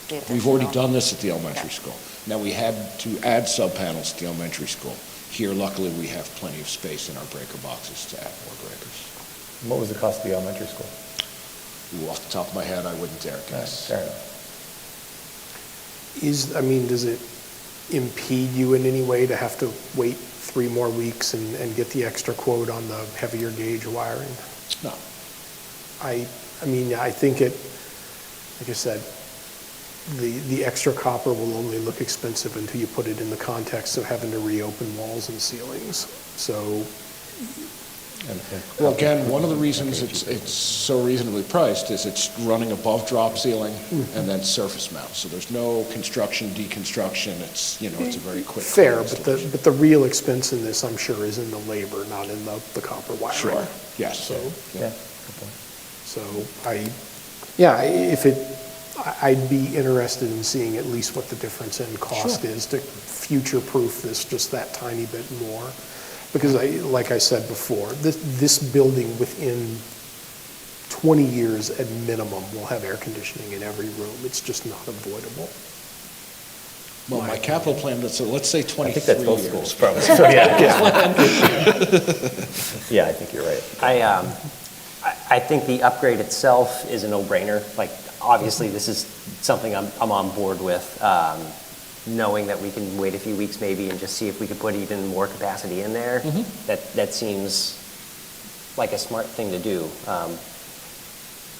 the additional? We've already done this at the elementary school. Now, we had to add sub-panels at the elementary school. Here, luckily, we have plenty of space in our breaker boxes to add more breakers. What was the cost of the elementary school? Ooh, off the top of my head, I wouldn't dare guess. Fair enough. Does it impede you in any way to have to wait 3 more weeks and get the extra quote on the heavier gauge wiring? No. I mean, I think it, like I said, the extra copper will only look expensive until you put it in the context of having to reopen walls and ceilings. So, Well, again, one of the reasons it's so reasonably priced is it's running above drop ceiling and then surface mount. So there's no construction, deconstruction. It's, you know, it's a very quick. fair, but the real expense in this, I'm sure, is in the labor, not in the copper wiring. Sure, yes. So, Yeah, good point. so I'd be interested in seeing at least what the difference in cost is to future-proof this just that tiny bit more. Because like I said before, this building within 20 years at minimum will have air conditioning in every room. It's just not avoidable. Well, my capital plan, let's say 23 I think that's both years. schools, probably. So, yeah. Yeah, I think you're right. I think the upgrade itself is a no-brainer. Like, obviously, this is something I'm on board with, knowing that we can wait a few weeks maybe and just see if we could put even more capacity in there. That seems like a smart thing to do.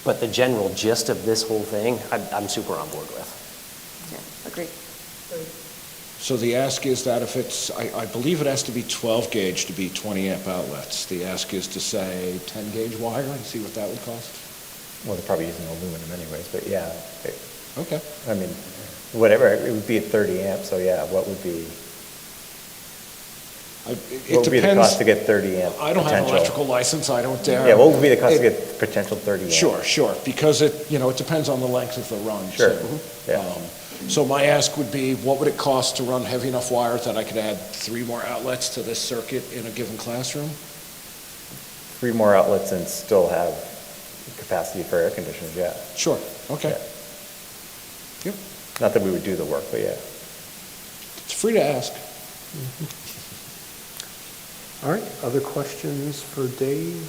But the general gist of this whole thing, I'm super on board with. Yeah, agreed. So the ask is that if it's, I believe it has to be 12 gauge to be 20 amp outlets. The ask is to say 10 gauge wire and see what that would cost? Well, they're probably using aluminum anyways, but yeah. Okay. I mean, whatever, it would be at 30 amps, so yeah, what would be? What would be the cost to get 30 amp I don't have an potential? electrical license, I don't dare. Yeah, what would be the cost to get potential 30 amp? Sure, because it, you know, it depends on the length of the run. Sure, too. yeah. So my ask would be, what would it cost to run heavy enough wire that I could add 3 more outlets to this circuit in a given classroom? 3 more outlets and still have capacity for air conditioners, yeah. Sure, okay. Yeah. Yep, Not that we would do the work, but yeah. it's free to ask. All right, other questions for Dave?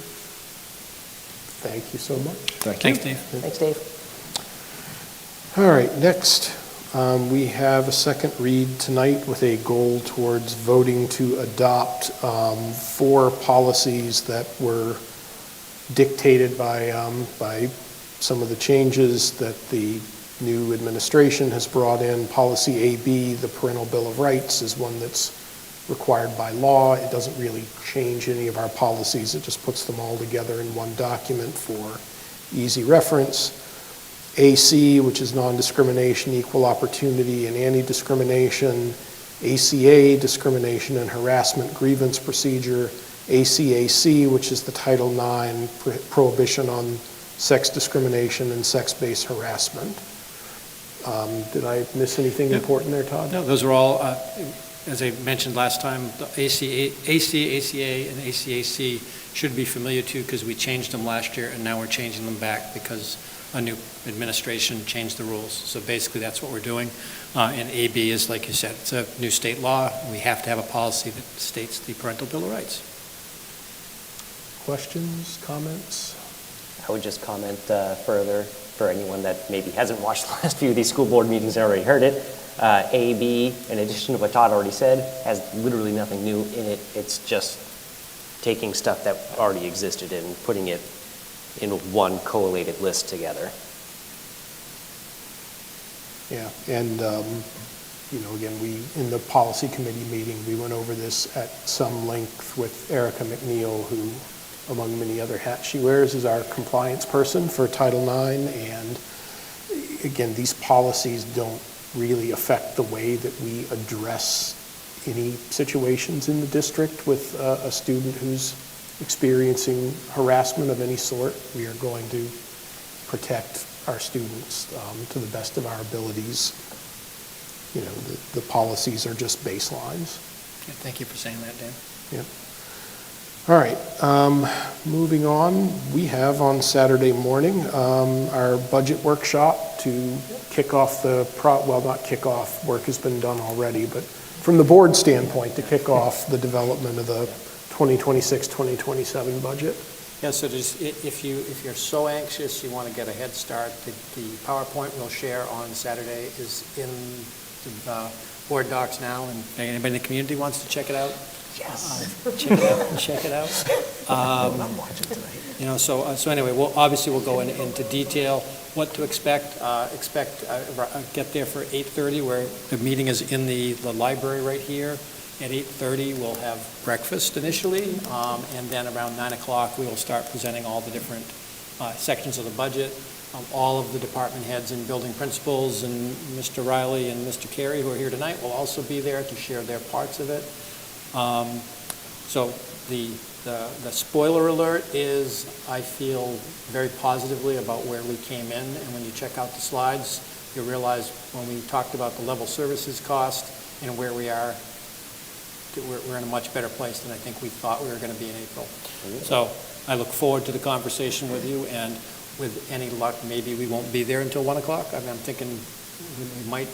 Thank you so much. Thank you. Thanks, Dave. Thanks, Dave. All right, next, we have a second read tonight with a goal towards voting to adopt 4 policies that were dictated by some of the changes that the new administration has brought in. Policy AB, the Parental Bill of Rights, is one that's required by law. It doesn't really change any of our policies. It just puts them all together in one document for easy reference. AC, which is non-discrimination, equal opportunity, and anti-discrimination. ACA, discrimination and harassment grievance procedure. ACAC, which is the Title IX prohibition on sex discrimination and sex-based harassment. Did I miss anything important there, Todd? No, those are all as I mentioned last time, the AC, ACA, and ACAC should be familiar to, because we changed them last year, and now we're changing them back because a new administration changed the rules. So basically, that's what we're doing. And AB is, like you said, it's a new state law. We have to have a policy that states the Parental Bill of Rights. Questions, comments? I would just comment further for anyone that maybe hasn't watched the last few of these school board meetings and already heard it. AB, in addition to what Todd already said, has literally nothing new in it. It's just taking stuff that already existed and putting it in one collated list together. Yeah, and, again, in the policy committee meeting, we went over this at some length with Erica McNeil, who, among many other hats she wears, is our compliance person for Title IX. And again, these policies don't really affect the way that we address any situations in the district with a student who's experiencing harassment of any sort. We are going to protect our students to the best of our abilities. The policies are just baselines. Yeah, thank you for saying that, Dan. Yeah. All right, moving on, we have on Saturday morning our budget workshop to kick off not kick off, work has been done already, but from the board standpoint, to kick off the development of the 2026-2027 budget. Yeah, so just, if you're so anxious, you want to get a head start, the PowerPoint we'll share on Saturday is in the board docs now, and anybody in the community wants to check it out? Yes. Check it out. So anyway, we'll go into detail what to expect. Get there for 8:30, where the meeting is in the library right here. At 8:30, we'll have breakfast initially, and then around 9 o'clock, we will start presenting all the different sections of the budget. All of the department heads and building principals and Mr. Riley and Mr. Carey, who are here tonight, will also be there to share their parts of it. So the spoiler alert is, I feel very positively about where we came in, and when you check out the slides, you'll realize when we talked about the level services cost and where we are, we're in a much better place than I think we thought we were going to be in April. So I look forward to the conversation with you, and with any luck, maybe we won't be there until 1 o'clock. I mean, I'm thinking we might,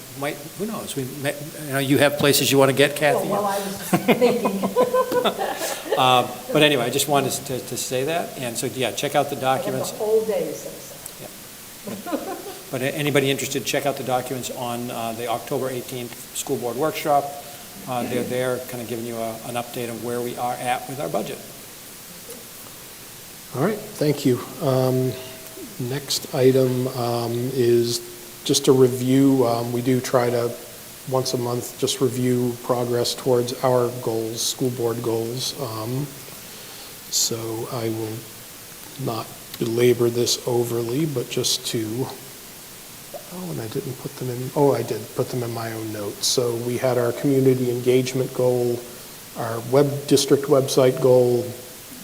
who knows? You have places you want to get, Kathy? Well, I was thinking. But anyway, I just wanted to say that. And so, yeah, check out the documents. The whole day, so. Yeah. But anybody interested, check out the documents on the October 18th school board workshop. They're there kind of giving you an update of where we are at with our budget. All right, thank you. Next item is just a review. We do try to, once a month, just review progress towards our goals, school board goals. So I will not belabor this overly, but just to, and I didn't put them in, I did put them in my own notes. So we had our community engagement goal, our district website goal,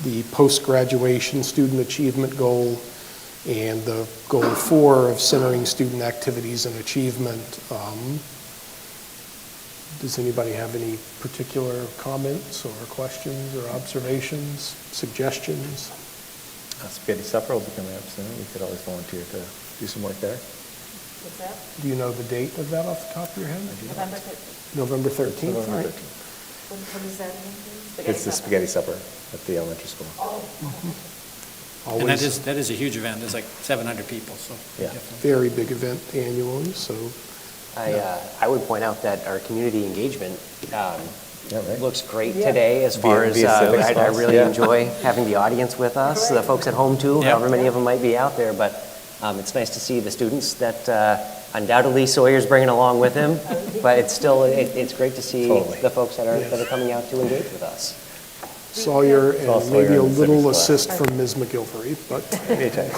the post-graduation student achievement goal, and the goal 4 of centering student activities and achievement. Does anybody have any particular comments or questions or observations, suggestions? Spaghetti supper will be coming up soon. You could always volunteer to do some work there. What's that? Do you know the date of that off the top of your head? November 13th. November 13th, all right. What is that again? It's the spaghetti supper at the elementary school. And Always that is a huge event. There's like 700 people, so. Yeah. definitely. very big event annually, so. I would point out that our community engagement right. looks great Yeah. today, as far as, Via civics I class, really yeah. enjoy having the audience with us, the folks at home too, Yeah. however many of them might be out there, but it's nice to see the students that undoubtedly Sawyer's bringing along with him, but it's still, it's great to see Totally. the folks that are coming out to engage with us. Sawyer All and maybe Sawyer a in the little civics class. assist from Ms. McGilvery, but Anytime.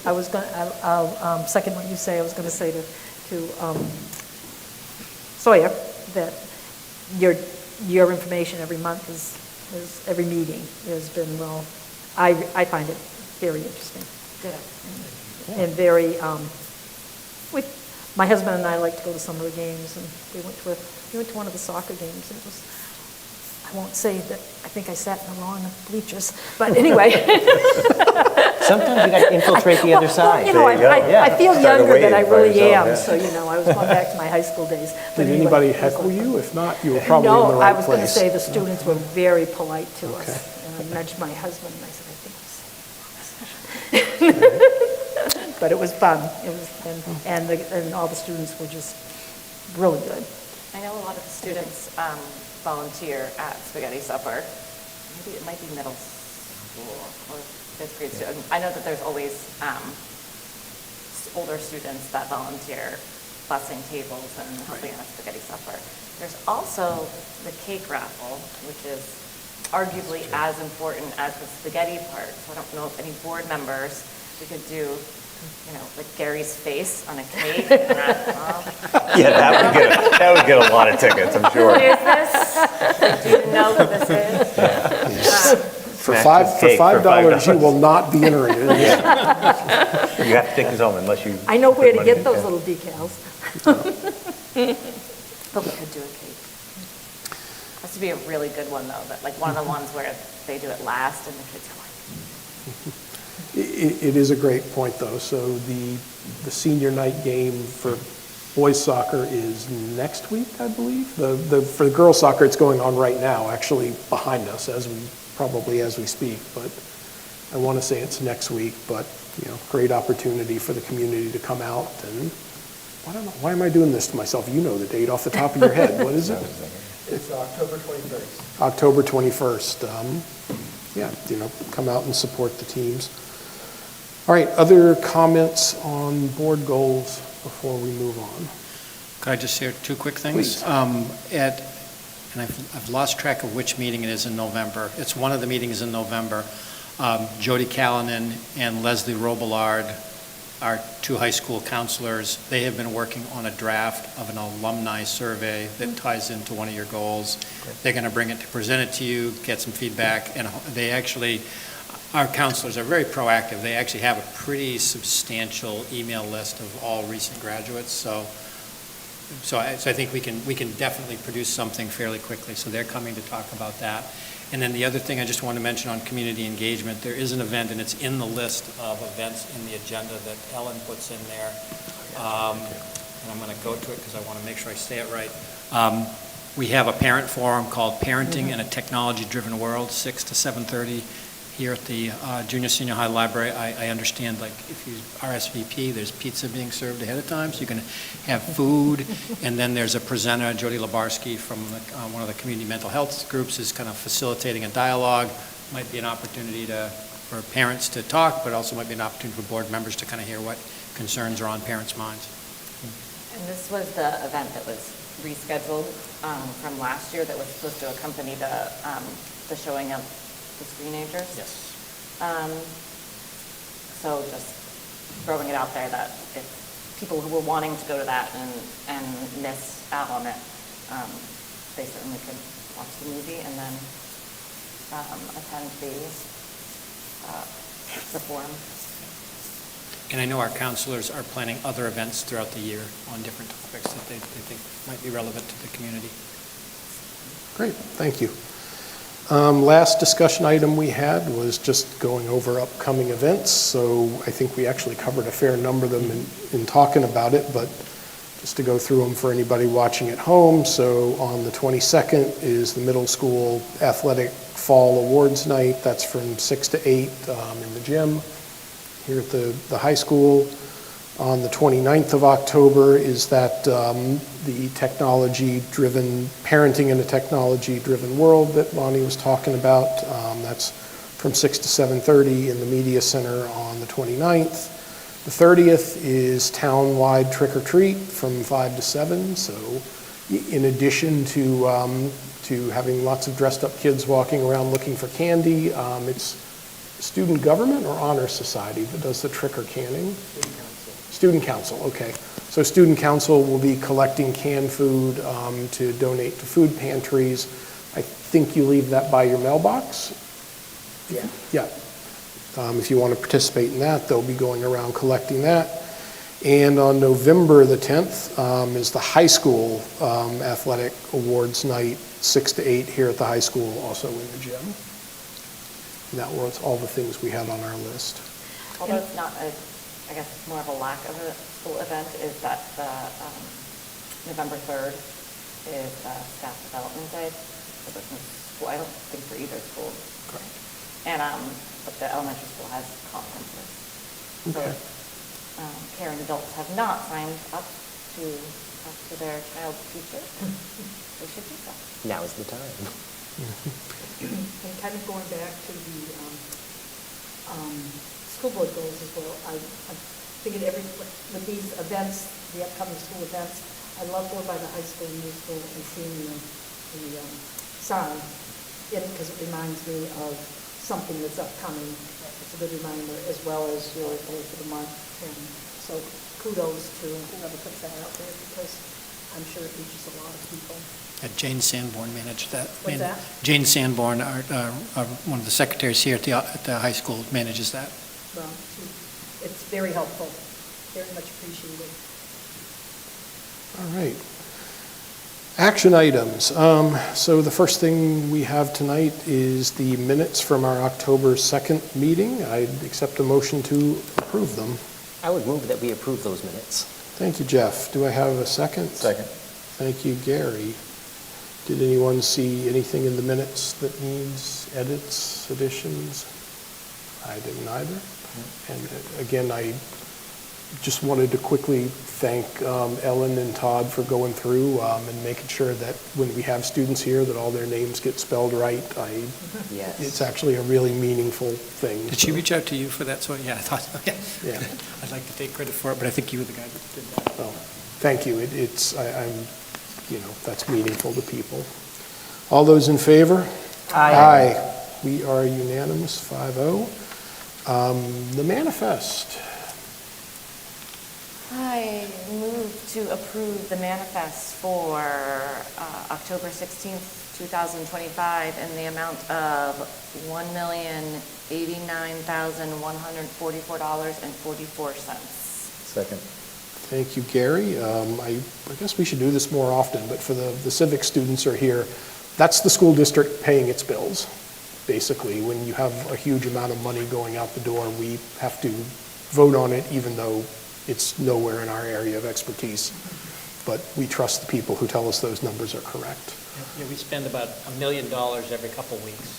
I was going, I'll second what you say. I was going to say to Sawyer that your information every month is every meeting has been, well, I find it very interesting. And very, my husband and I like to go to some of the games, and we went to one of the soccer games, and it was, I won't say that, I think I sat in the wrong bleachers, but anyway. Sometimes you got to infiltrate the other side. You know, There you go. I feel Started younger than waiting I by really yourself, am, yeah. so, you know, I was going back to my high school days. But Did anyway, anybody it was heckle like- you? If not, you were probably in the No, right I was going to place. say the students were very polite to us. Okay. And I nudged my husband, and I said, I think we're safe. But it was fun. It was, and all the students were just really good. I know a lot of the students volunteer at Spaghetti Supper. Maybe it might be middle school or fifth grade students. I know that there's always older students that volunteer busing tables and helping at Spaghetti Supper. There's also the cake raffle, which is arguably as important as the spaghetti part. So I don't know if any board members, we could do, you know, like Gary's face on a cake. And Yeah, that would get a lot of tickets, I'm sure. What is this? Do you know what this is? For Smash this cake for $5, you $5. will not be entering it. You have to take this home unless you. I know where put to money get in. those Yeah. little decals. But we could do a cake. Has to be a really good one though, but like one of the ones where they do it last and the kids are like, It is a great point, though. So the senior night game for boys soccer is next week, I believe. For the girls soccer, it's going on right now, actually behind us as we speak. But I want to say it's next week. But great opportunity for the community to come out. And I don't know, why am I doing this to myself? You know the date off the top of your head. What is it? It's October 21st. October 21st. Come out and support the teams. All right, other comments on board goals before we move on? Could I just share two quick things? Please. And I've lost track of which meeting it is in November. It's one of the meetings in November. Jody Callanan and Leslie Robillard, our two high school counselors, they have been working on a draft of an alumni survey that ties into one of your goals. They're going to bring it to present it to you, get some feedback, and they actually, our counselors are very proactive. They actually have a pretty substantial email list of all recent graduates. So I think we can definitely produce something fairly quickly. So they're coming to talk about that. And then the other thing I just want to mention on community engagement, there is an event, and it's in the list of events in the agenda that Ellen puts in there. And I'm going to go to it because I want to make sure I say it right. We have a parent forum called Parenting in a Technology-Driven World, 6 to 7:30 here at the Junior Senior High Library. I understand, like, if you RSVP, there's pizza being served ahead of time, so you can have food. And then there's a presenter, Jody Labarsky, from one of the community mental health groups, is kind of facilitating a dialogue. Might be an opportunity for parents to talk, but also might be an opportunity for board members to kind of hear what concerns are on parents' minds. and this was the event that was rescheduled from last year that was supposed to accompany the showing of the screenagers. Yes. So just throwing it out there that if people who were wanting to go to that and miss out on it, they certainly could watch the movie and then attend the forum. And I know our counselors are planning other events throughout the year on different topics that they think might be relevant to the community. Great, thank you. Last discussion item we had was just going over upcoming events. So I think we actually covered a fair number of them in talking about it, but just to go through them for anybody watching at home. So on the 22nd is the middle school athletic fall awards night. That's from 6 to 8 in the gym here at the high school. On the 29th of October is that the technology-driven, parenting in a technology-driven world that Lonnie was talking about. That's from 6 to 7:30 in the Media Center on the 29th. The 30th is town-wide trick-or-treat from 5 to 7. So in addition to having lots of dressed-up kids walking around looking for candy, it's student government or honor society that does the trick-or-canning? Student Council, okay. So Student Council will be collecting canned food to donate to food pantries. I think you leave that by your mailbox? Yeah. If you want to participate in that, they'll be going around collecting that. And on November the 10th is the high school athletic awards night, 6 to 8 here at the high school, also in the gym. And that was all the things we had on our list. Although it's not I guess more of a lack of a school event, is that the November 3rd is Staff Development Day. So there's no school, I don't think for either school. Correct. And, but the elementary school has conferences. So Okay. caring adults have not signed up to talk to their child's teacher. They should do so. Now is the time. And kind of going back to the school board goals as well, I figured with these events, the upcoming school events, I love going by the high school and middle school and seeing the sign, because it reminds me of something that's upcoming. It's a good reminder, as well as your goal for the month. And so kudos to whoever puts that out there, because I'm sure it reaches a lot of people. Jane Sanborn managed that. What's that? Jane Sanborn, one of the secretaries here at the high school, manages that. Well, it's very helpful, very much appreciated. All right. Action items. So the first thing we have tonight is the minutes from our October 2nd meeting. I'd accept a motion to approve them. I would move that we approve those minutes. Thank you, Jeff. Do I have a second? Second. Thank you, Gary. Did anyone see anything in the minutes that needs edits, additions? I didn't either. And again, I just wanted to quickly thank Ellen and Todd for going through and making sure that when we have students here, that all their names get spelled right. Yes. It's actually a really meaningful thing. Did she reach out to you for that? So, yeah, I thought, yeah. Yeah. I'd like to take credit for it, but I think you were the guy that did that. Well, thank you. I'm, that's meaningful to people. All those in favor? Aye. We are unanimous, 5-0. The manifest. I move to approve the manifest for October 16th, 2025 in the amount of $1,089,144.44. Second. Thank you, Gary. I guess we should do this more often, but for the civic students are here, that's the school district paying its bills. Basically, when you have a huge amount of money going out the door, we have to vote on it, even though it's nowhere in our area of expertise. But we trust the people who tell us those numbers are correct. Yeah, we spend about $1 million every couple weeks.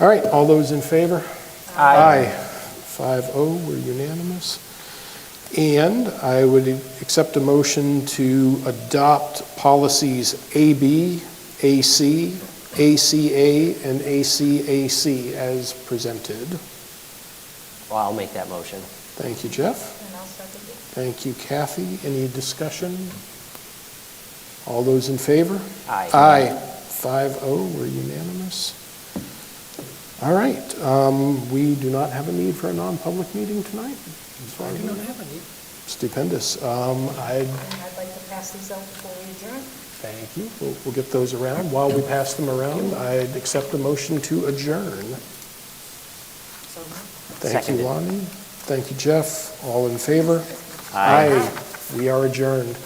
All right, all those in favor? Aye. 5-0, we're unanimous. And I would accept a motion to adopt policies AB, AC, ACA, and ACAC as presented. Well, I'll make that motion. Thank you, Jeff. And I'll second it. Thank you, Kathy. Any discussion? All those in favor? Aye. Aye. 5-0, we're unanimous. All right, we do not have a need for a non-public meeting tonight. I do not have any. Stupendous. And I'd like to pass these out before we adjourn. Thank you. We'll get those around. While we pass them around, I'd accept a motion to adjourn. So Thank you, Seconded. Lonnie. Thank you, Jeff. All in favor? Aye. We are adjourned.